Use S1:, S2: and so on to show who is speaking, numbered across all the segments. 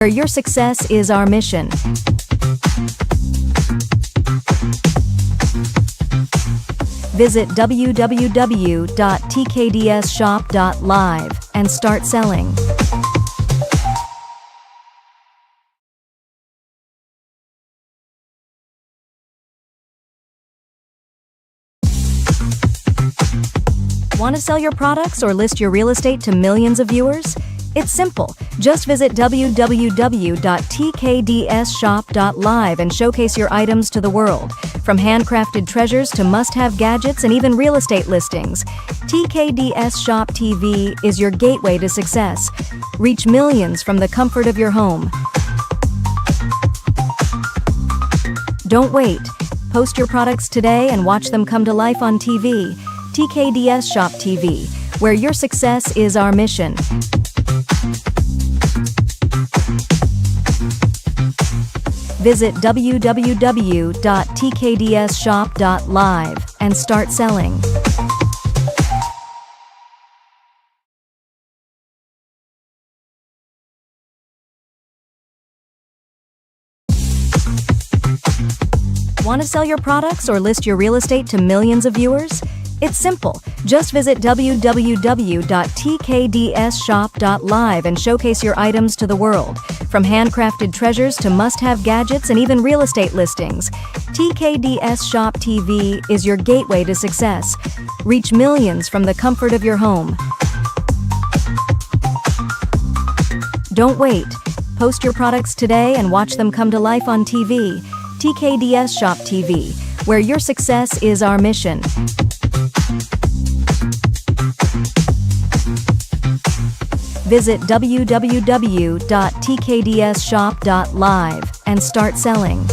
S1: where your success is our mission. Visit www.tkdsshop.live and start selling. Want to sell your products or list your real estate to millions of viewers? It's simple. Just visit www.tkdsshop.live and showcase your items to the world. From handcrafted treasures to must-have gadgets and even real estate listings, TKDS Shop TV is your gateway to success. Reach millions from the comfort of your home. Don't wait. Post your products today and watch them come to life on TV. TKDS Shop TV, where your success is our mission. Visit www.tkdsshop.live and start selling. Want to sell your products or list your real estate to millions of viewers? It's simple. Just visit www.tkdsshop.live and showcase your items to the world. From handcrafted treasures to must-have gadgets and even real estate listings, TKDS Shop TV is your gateway to success. Reach millions from the comfort of your home. Don't wait. Post your products today and watch them come to life on TV. TKDS Shop TV, where your success is our mission. Visit www.tkdsshop.live and start selling.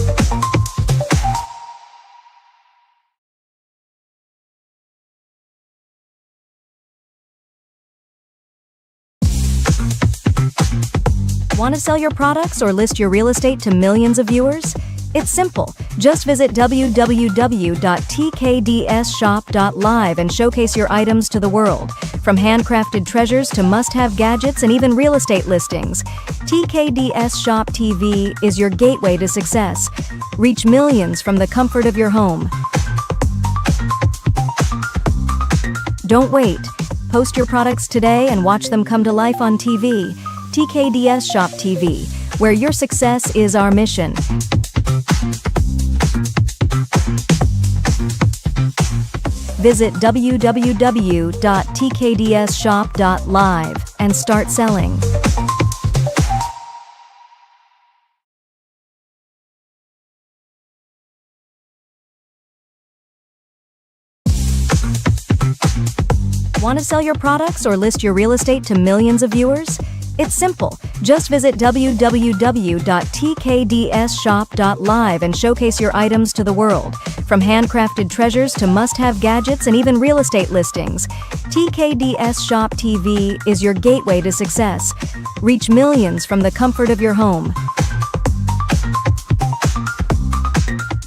S1: Want to sell your products or list your real estate to millions of viewers? It's simple. Just visit www.tkdsshop.live and showcase your items to the world. From handcrafted treasures to must-have gadgets and even real estate listings, TKDS Shop TV is your gateway to success. Reach millions from the comfort of your home. Don't wait. Post your products today and watch them come to life on TV. TKDS Shop TV, where your success is our mission. Visit www.tkdsshop.live and start selling. Want to sell your products or list your real estate to millions of viewers? It's simple. Just visit www.tkdsshop.live and showcase your items to the world. From handcrafted treasures to must-have gadgets and even real estate listings, TKDS Shop TV is your gateway to success. Reach millions from the comfort of your home.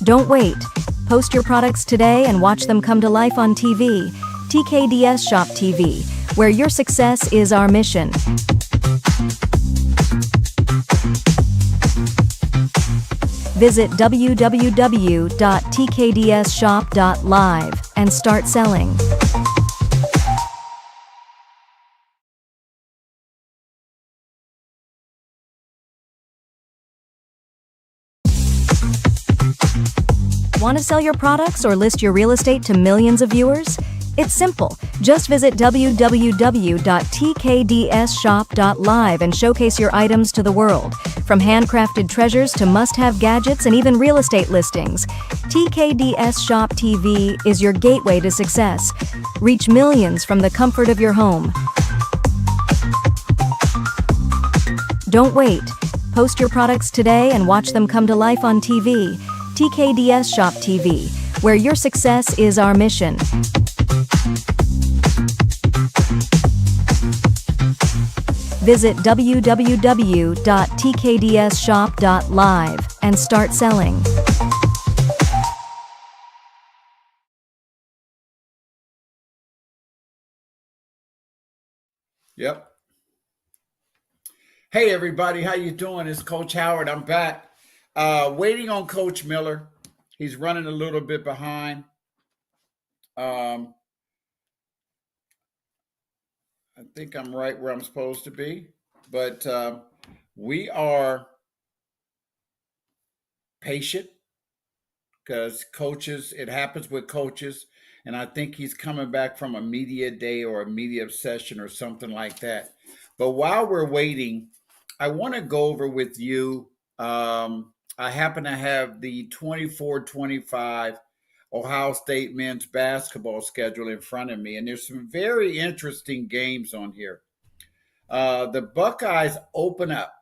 S1: Don't wait. Post your products today and watch them come to life on TV. TKDS Shop TV, where your success is our mission. Visit www.tkdsshop.live and start selling. Want to sell your products or list your real estate to millions of viewers? It's simple. Just visit www.tkdsshop.live and showcase your items to the world. From handcrafted treasures to must-have gadgets and even real estate listings, TKDS Shop TV is your gateway to success. Reach millions from the comfort of your home. Don't wait. Post your products today and watch them come to life on TV. TKDS Shop TV, where your success is our mission. Visit www.tkdsshop.live and start selling.
S2: Yep. Hey everybody, how you doing? It's Coach Howard. I'm back. Waiting on Coach Miller. He's running a little bit behind. Um, I think I'm right where I'm supposed to be, but we are patient because coaches. It happens with coaches, and I think he's coming back from a media day or a media session or something like that. But while we're waiting, I want to go over with you. I happen to have the 24-25 Ohio State men's basketball schedule in front of me, and there's some very interesting games on here. The Buckeyes open up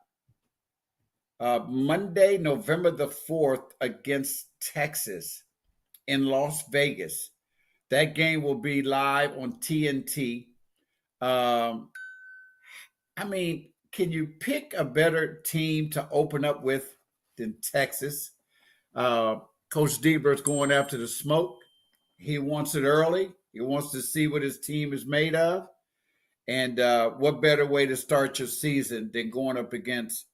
S2: Monday, November the 4th against Texas in Las Vegas. That game will be live on TNT. Um, I mean, can you pick a better team to open up with than Texas? Uh, Coach Dieber's going after the smoke. He wants it early. He wants to see what his team is made of. And what better way to start your season than going up against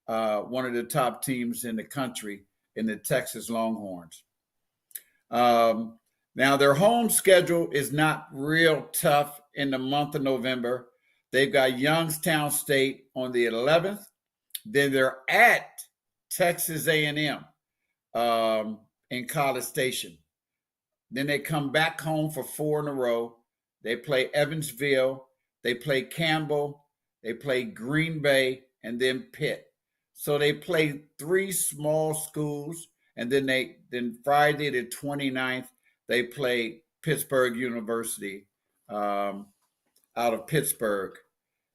S2: one of the top teams in the country in the Texas Longhorns? Now, their home schedule is not real tough in the month of November. They've got Youngstown State on the 11th. Then they're at Texas A&M in College Station. Then they come back home for four in a row. They play Evansville. They play Campbell. They play Green Bay, and then Pitt. So they play three small schools, and then Friday the 29th, they play Pittsburgh University out of Pittsburgh.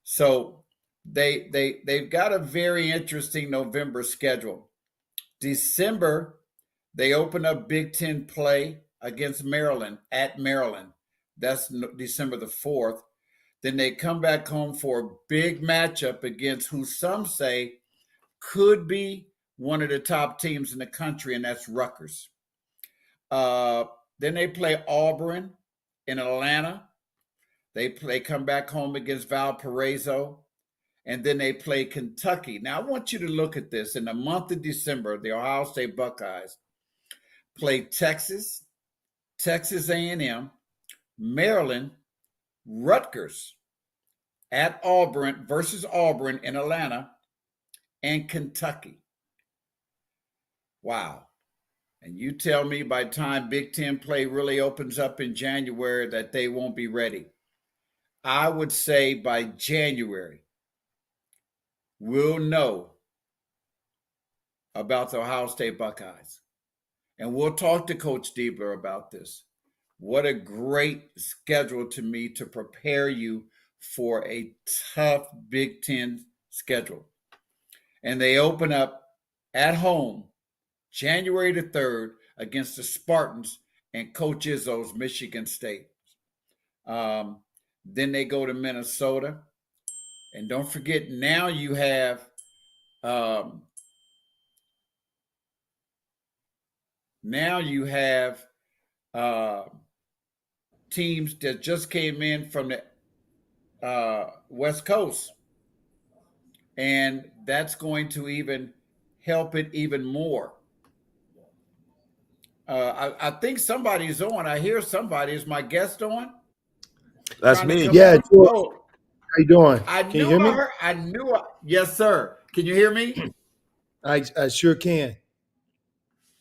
S2: So they've got a very interesting November schedule. December, they open up Big Ten play against Maryland at Maryland. That's December the 4th. Then they come back home for a big matchup against who some say could be one of the top teams in the country, and that's Rutgers. Then they play Auburn in Atlanta. They come back home against Valparaiso, and then they play Kentucky. Now I want you to look at this. In the month of December, the Ohio State Buckeyes play Texas, Texas A&M, Maryland, Rutgers at Auburn versus Auburn in Atlanta, and Kentucky. Wow. And you tell me by the time Big Ten play really opens up in January that they won't be ready. I would say by January, we'll know about the Ohio State Buckeyes. And we'll talk to Coach Diebler about this. What a great schedule to me to prepare you for a tough Big Ten schedule. And they open up at home January the 3rd against the Spartans and Coach Izzo's Michigan State. Then they go to Minnesota. And don't forget, now you have teams that just came in from the West Coast, and that's going to even help it even more. I think somebody's on. I hear somebody. Is my guest on?
S3: That's
S2: Trying to
S3: me.
S2: come
S4: Yeah,
S2: on.
S4: George,
S2: Oh,
S4: how you doing?
S2: I
S4: Can you
S2: knew
S4: hear
S2: I
S4: me?
S2: heard. I knew. Yes, sir. Can you hear me,
S4: I sure can.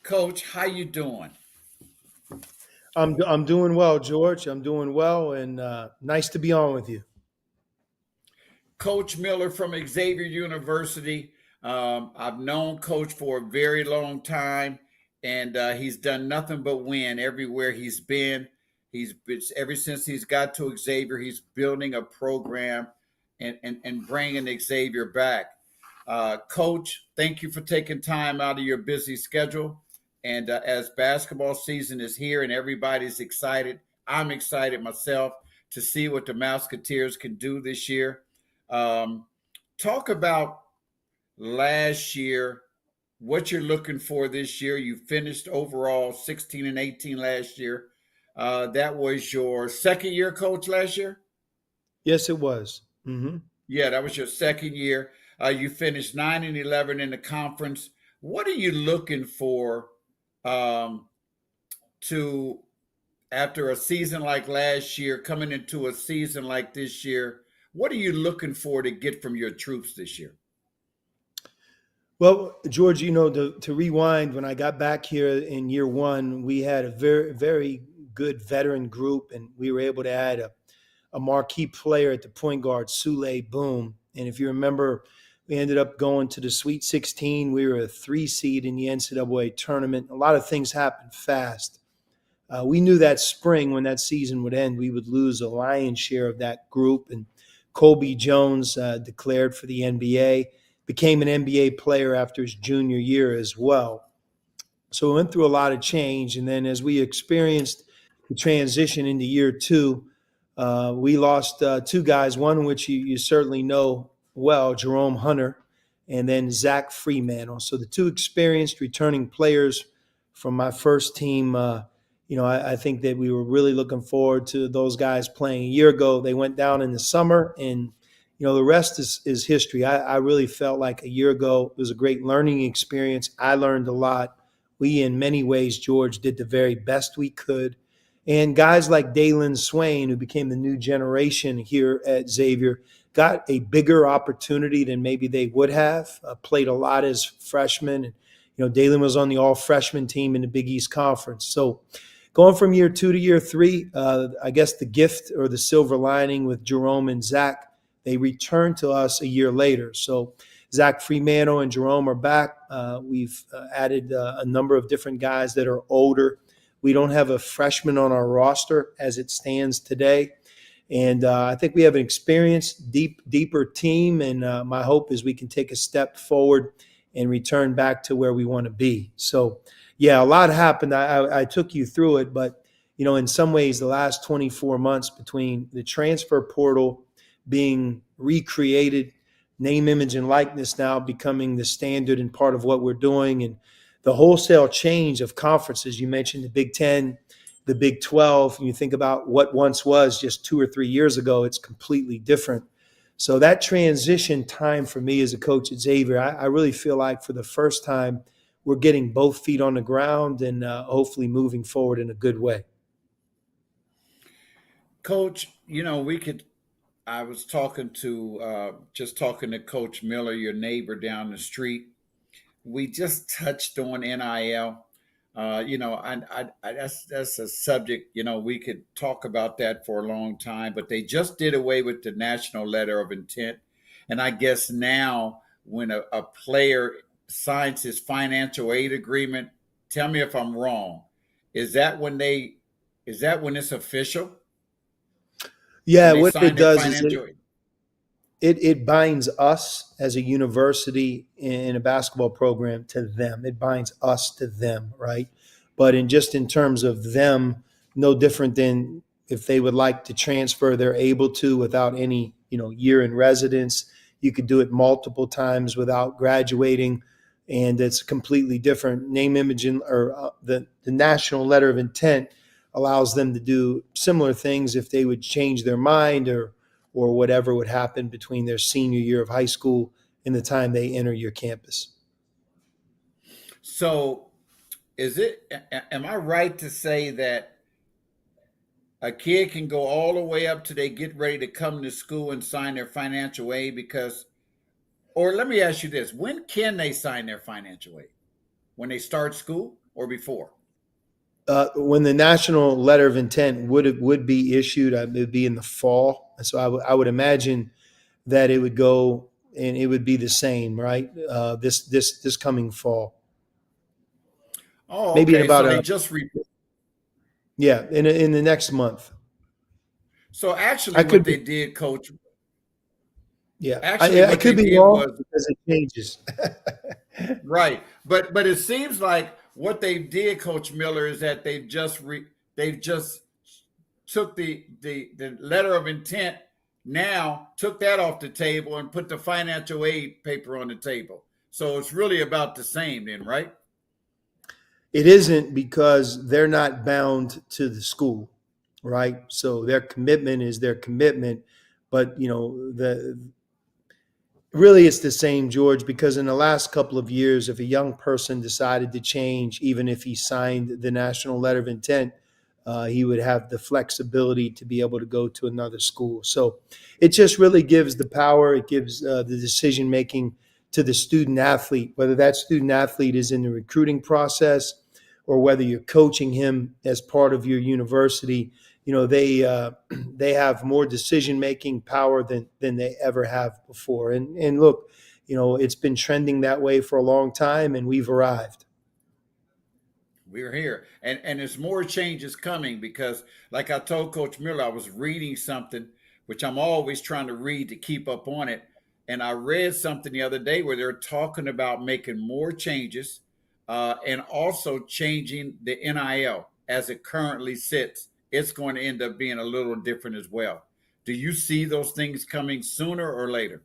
S2: Coach? How you doing?
S4: I'm doing well, George. I'm doing well, and nice to be on with you.
S2: Coach Miller from Xavier University. I've known Coach for a very long time, and he's done nothing but win everywhere he's been. Ever since he's got to Xavier, he's building a program and bringing Xavier back. Coach, thank you for taking time out of your busy schedule. And as basketball season is here and everybody's excited, I'm excited myself to see what the Musketeers can do this year. Um, Talk about last year, what you're looking for this year. You finished overall 16-18 last year. That was your second year, Coach, last year?
S4: Yes, it was.
S2: Yeah, that was your second year. You finished 9-11 in the conference. What are you looking for um, to after a season like last year, coming into a season like this year? What are you looking for to get from your troops this year?
S4: Well, George, to rewind, when I got back here in year one, we had a very, very good veteran group, and we were able to add a marquee player at the point guard, Sule Boom. And if you remember, we ended up going to the Sweet 16. We were a 3 seed in the NCAA tournament. A lot of things happened fast. We knew that spring, when that season would end, we would lose a lion's share of that group. And Colby Jones declared for the NBA, became an NBA player after his junior year as well. So we went through a lot of change. And then as we experienced the transition into year two, we lost two guys, one which you certainly know well, Jerome Hunter, and then Zach Freemantle. So the two experienced returning players from my first team, I think that we were really looking forward to those guys playing a year ago. They went down in the summer, and the rest is history. I really felt like a year ago it was a great learning experience. I learned a lot. We, in many ways, George, did the very best we could. And guys like Dalen Swain, who became the new generation here at Xavier, got a bigger opportunity than maybe they would have. Played a lot as freshmen. And, Dalen was on the all-freshman team in the Big East Conference. So going from year two to year three, I guess the gift or the silver lining with Jerome and Zach, they returned to us a year later. So Zach Freemantle and Jerome are back. We've added a number of different guys that are older. We don't have a freshman on our roster as it stands today. And I think we have an experienced, deeper team. And my hope is we can take a step forward and return back to where we want to be. So, yeah, a lot happened. I took you through it. But, in some ways, the last 24 months between the transfer portal being recreated, name, image, and likeness now becoming the standard and part of what we're doing, and the wholesale change of conferences. You mentioned the Big Ten, the Big 12, and you think about what once was just 2 or 3 years ago, it's completely different. So that transition time for me as a coach at Xavier, I really feel like for the first time, we're getting both feet on the ground and hopefully moving forward in a good way.
S2: Coach, I was talking to Coach Miller, your neighbor down the street. We just touched on NIL. That's a subject. We could talk about that for a long time. But they just did away with the national letter of intent, and I guess now when a player signs his financial aid agreement, tell me if I'm wrong. Is that when it's official?
S4: Yeah, what it does is it binds us as a university in a basketball program to them. It binds us to them, right? But in terms of them, no different than if they would like to transfer, they're able to without any, year in residence. You could do it multiple times without graduating, and it's completely different. Name, image, or the national letter of intent allows them to do similar things if they would change their mind or whatever would happen between their senior year of high school and the time they enter your campus.
S2: So am I right to say that a kid can go all the way up to they get ready to come to school and sign their financial aid or let me ask you this, when can they sign their financial aid? When they start school or before?
S4: When the national letter of intent would be issued, it would be in the fall. So I would imagine that it would go and it would be the same, right? This coming fall.
S2: Oh, okay. Maybe in about
S4: in the next month.
S2: So actually, what they did, Coach.
S4: Yeah, actually, I could be wrong because it changes.
S2: Right, but it seems like what they did, Coach Miller, is that they've just took the letter of intent, now took that off the table and put the financial aid paper on the table. So it's really about the same then, right?
S4: It isn't, because they're not bound to the school, right? So their commitment is their commitment, but Really, it's the same, George, because in the last couple of years, if a young person decided to change, even if he signed the national letter of intent, he would have the flexibility to be able to go to another school. So it just really gives the power, it gives the decision making to the student athlete, whether that student athlete is in the recruiting process or whether you're coaching him as part of your university. They have more decision making power than they ever have before. And look, it's been trending that way for a long time, and we've arrived.
S2: We're here, and there's more changes coming because, like I told Coach Miller, I was reading something, which I'm always trying to read to keep up on it. And I read something the other day where they're talking about making more changes, and also changing the NIL as it currently sits. It's going to end up being a little different as well. Do you see those things coming sooner or later?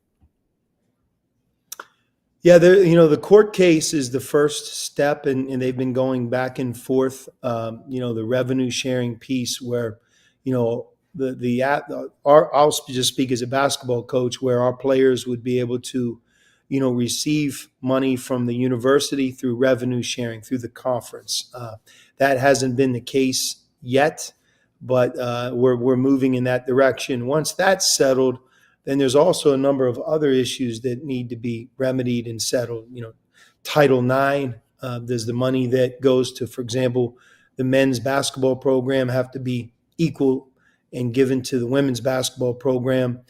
S4: Yeah, the court case is the first step, and they've been going back and forth. The revenue sharing piece, where, I'll just speak as a basketball coach, where our players would be able to, receive money from the university through revenue sharing through the conference. That hasn't been the case yet, but we're moving in that direction. Once that's settled, then there's also a number of other issues that need to be remedied and settled. Title IX, does the money that goes to, for example, the men's basketball program have to be equal and given to the women's basketball program?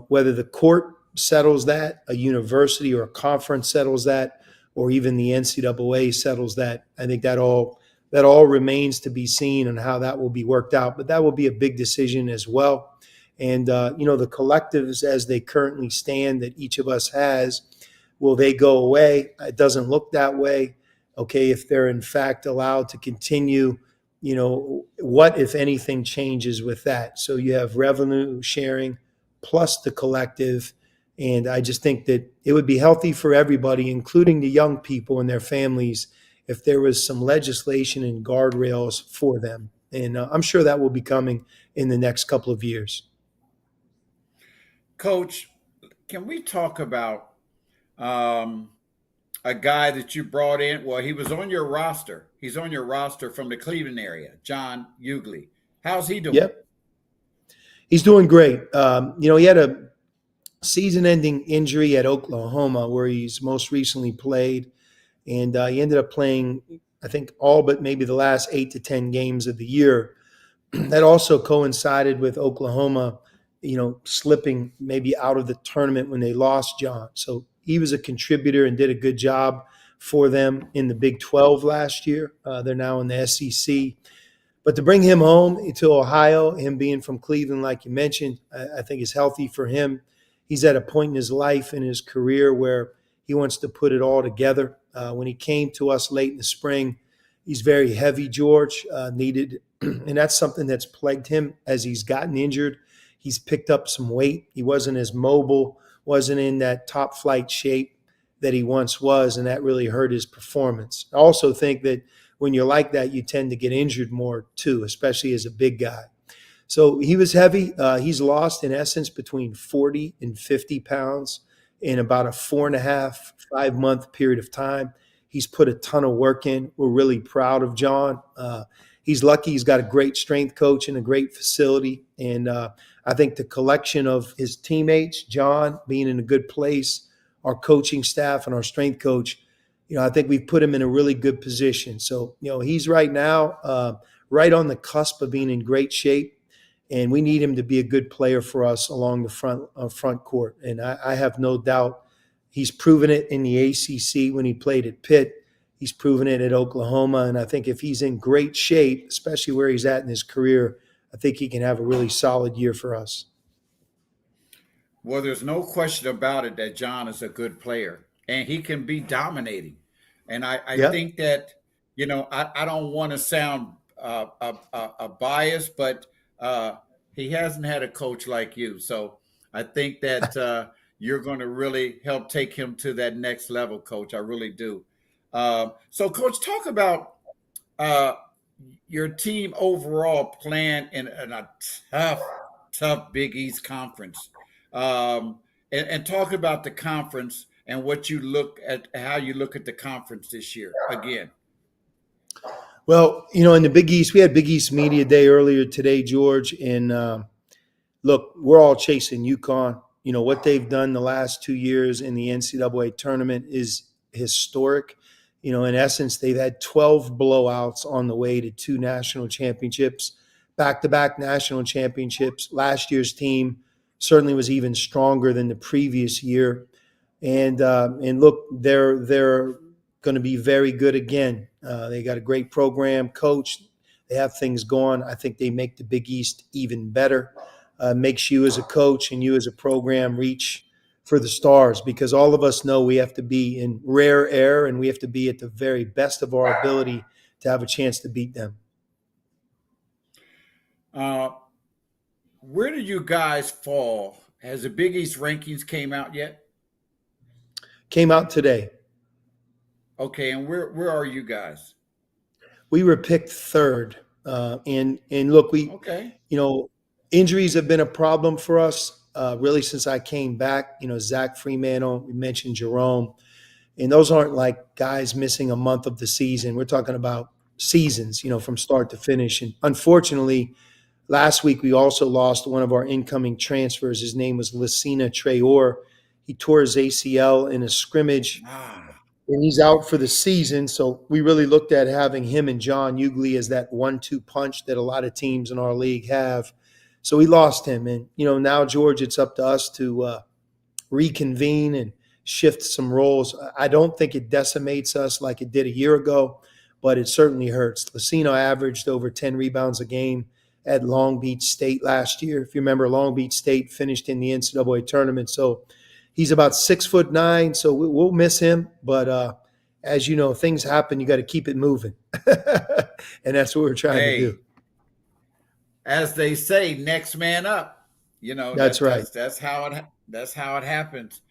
S4: Whether the court settles that, a university or a conference settles that, or even the NCAA settles that, I think that all remains to be seen on how that will be worked out. But that will be a big decision as well. And, the collectives as they currently stand that each of us has, will they go away? It doesn't look that way. Okay, if they're in fact allowed to continue, what, if anything, changes with that? So you have revenue sharing plus the collective. And I just think that it would be healthy for everybody, including the young people and their families, if there was some legislation and guardrails for them. And I'm sure that will be coming in the next couple of years.
S2: Coach, can we talk about um, a guy that you brought in? Well, he was on your roster. He's on your roster from the Cleveland area, John Ugley. How's he doing?
S4: Yep, he's doing great. He had a season-ending injury at Oklahoma, where he's most recently played, and he ended up playing, I think, all but maybe the last 8 to 10 games of the year. That also coincided with Oklahoma, slipping maybe out of the tournament when they lost John. So he was a contributor and did a good job for them in the Big 12 last year. They're now in the SEC. But to bring him home to Ohio, him being from Cleveland, like you mentioned, I think is healthy for him. He's at a point in his life, in his career, where he wants to put it all together. When he came to us late in the spring, he's very heavy, George, needed, and that's something that's plagued him as he's gotten injured. He's picked up some weight. He wasn't as mobile, wasn't in that top flight shape that he once was, and that really hurt his performance. I also think that when you're like that, you tend to get injured more too, especially as a big guy. So he was heavy. He's lost, in essence, between 40 and 50 pounds in about a 4.5, 5 month period of time. He's put a ton of work in. We're really proud of John. He's lucky he's got a great strength coach and a great facility. And I think the collection of his teammates, John being in a good place, our coaching staff and our strength coach, I think we've put him in a really good position. So, he's right now right on the cusp of being in great shape. And we need him to be a good player for us along the front court. And I have no doubt he's proven it in the ACC when he played at Pitt. He's proven it at Oklahoma. And I think if he's in great shape, especially where he's at in his career, I think he can have a really solid year for us.
S2: Well, there's no question about it that John is a good player and he can be dominating. And I
S4: Yeah.
S2: think that, I don't want to sound a bias, but he hasn't had a coach like you. So I think that you're going to really help take him to that next level, Coach. I really do. So, Coach, talk about uh, your team overall plan in a tough Big East conference. Um, and talk about the conference and what you look at, how you look at the conference this year again.
S4: Well, in the Big East, we had Big East Media Day earlier today, George. And look, we're all chasing UConn. What they've done the last 2 years in the NCAA tournament is historic. In essence, they've had 12 blowouts on the way to 2 national championships, back-to-back national championships. Last year's team certainly was even stronger than the previous year. And look, they're going to be very good again. They got a great program, coach. They have things going. I think they make the Big East even better. Makes you as a coach and you as a program reach for the stars, because all of us know we have to be in rare air and we have to be at the very best of our ability to have a chance to beat them.
S2: Where do you guys fall? Has the Big East rankings came out yet?
S4: Came out today.
S2: Okay, and where are you guys?
S4: We were picked third. And look,
S2: Okay.
S4: Injuries have been a problem for us really since I came back. Zach Fremantle, we mentioned Jerome, and those aren't like guys missing a month of the season. We're talking about seasons, from start to finish. And unfortunately, last week we also lost one of our incoming transfers. His name was Lassina Traore. He tore his ACL in a scrimmage, and he's out for the season. So we really looked at having him and John Ugly as that 1-2 punch that a lot of teams in our league have. So we lost him. And, now, George, it's up to us to reconvene and shift some roles. I don't think it decimates us like it did a year ago, but it certainly hurts. Lassina averaged over 10 rebounds a game at Long Beach State last year. If you remember, Long Beach State finished in the NCAA tournament. So he's about 6'9", so we'll miss him. But as you know, things happen. You got to keep it moving. And that's what we're trying to do.
S2: As they say, next man up.
S4: That's right.
S2: That's how it happens.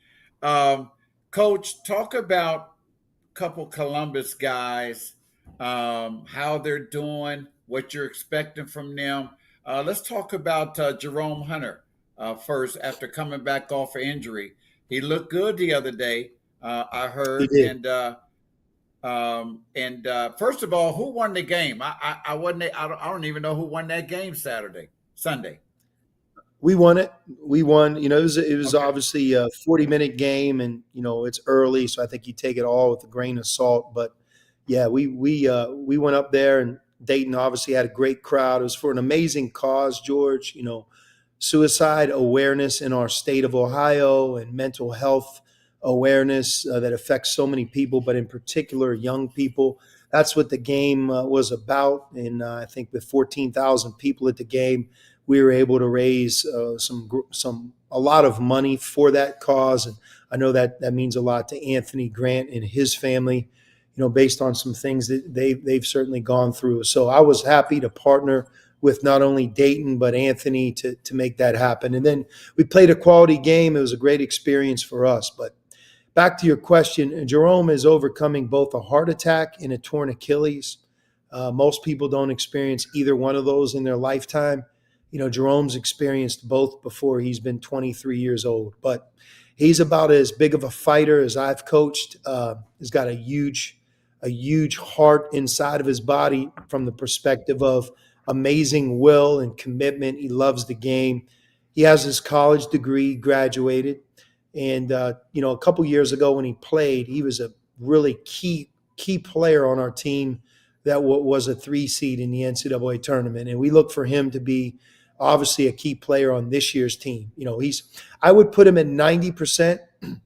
S2: Coach, talk about a couple Columbus guys, how they're doing, what you're expecting from them. Let's talk about Jerome Hunter first after coming back off of injury. He looked good the other day, I heard.
S4: He did.
S2: And first of all, who won the game? I don't even know who won that game Sunday.
S4: We won it. We won. It was
S2: Okay.
S4: obviously a 40-minute game, and it's early, so I think you take it all with a grain of salt. But yeah, we went up there, and Dayton obviously had a great crowd. It was for an amazing cause, George. Suicide awareness in our state of Ohio and mental health awareness that affects so many people, but in particular young people. That's what the game was about. And I think with 14,000 people at the game, we were able to raise a lot of money for that cause. And I know that means a lot to Anthony Grant and his family, based on some things that they've certainly gone through. So I was happy to partner with not only Dayton, but Anthony to make that happen. And then we played a quality game. It was a great experience for us. But back to your question, Jerome is overcoming both a heart attack and a torn Achilles. Most people don't experience either one of those in their lifetime. Jerome's experienced both before he's been 23 years old. But he's about as big of a fighter as I've coached. He's got a huge heart inside of his body from the perspective of amazing will and commitment. He loves the game. He has his college degree, graduated. And, a couple years ago when he played, he was a really key player on our team that was a 3 seed in the NCAA tournament. And we look for him to be obviously a key player on this year's team. I would put him at 90%.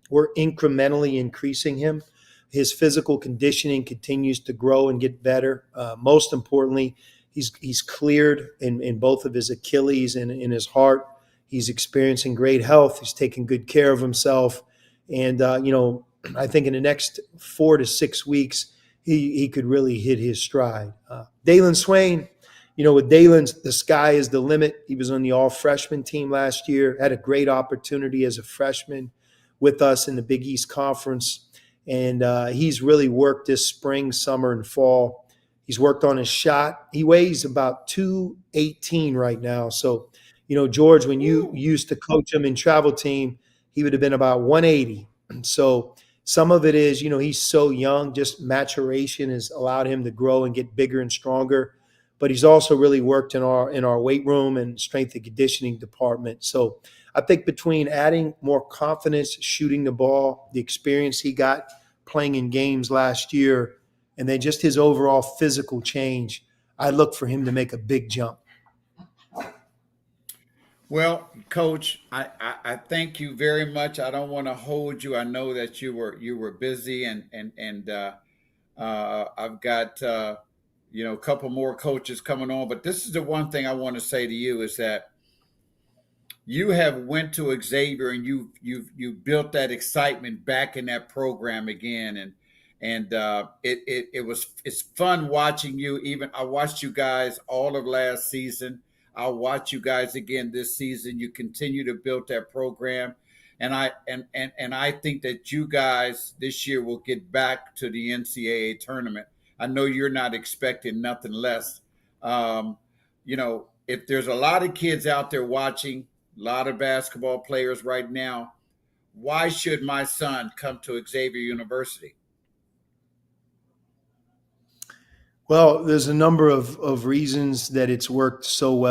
S4: We're incrementally increasing him. His physical conditioning continues to grow and get better. Most importantly, he's cleared in both of his Achilles and in his heart. He's experiencing great health. He's taking good care of himself. And, I think in the next 4 to 6 weeks, he could really hit his stride. Dalen Swain, with Dalen, the sky is the limit. He was on the all-freshman team last year, had a great opportunity as a freshman with us in the Big East Conference. And he's really worked this spring, summer, and fall. He's worked on his shot. He weighs about 218 right now. So, George, when you used to coach him in travel team, he would have been about 180. So some of it is, he's so young, just maturation has allowed him to grow and get bigger and stronger. But he's also really worked in our weight room and strength and conditioning department. So I think between adding more confidence shooting the ball, the experience he got playing in games last year, and then just his overall physical change, I look for him to make a big jump.
S2: Well, Coach, I thank you very much. I don't want to hold you. I know that you were busy, and I've got a couple more coaches coming on. But this is the one thing I want to say to you is that you have went to Xavier and you built that excitement back in that program again, and it's fun watching you. Even I watched you guys all of last season. I'll watch you guys again this season. You continue to build that program, and I think that you guys this year will get back to the NCAA tournament. I know you're not expecting nothing less. If there's a lot of kids out there watching, a lot of basketball players right now, why should my son come to Xavier University?
S4: Well, there's a number of reasons that it's worked so well.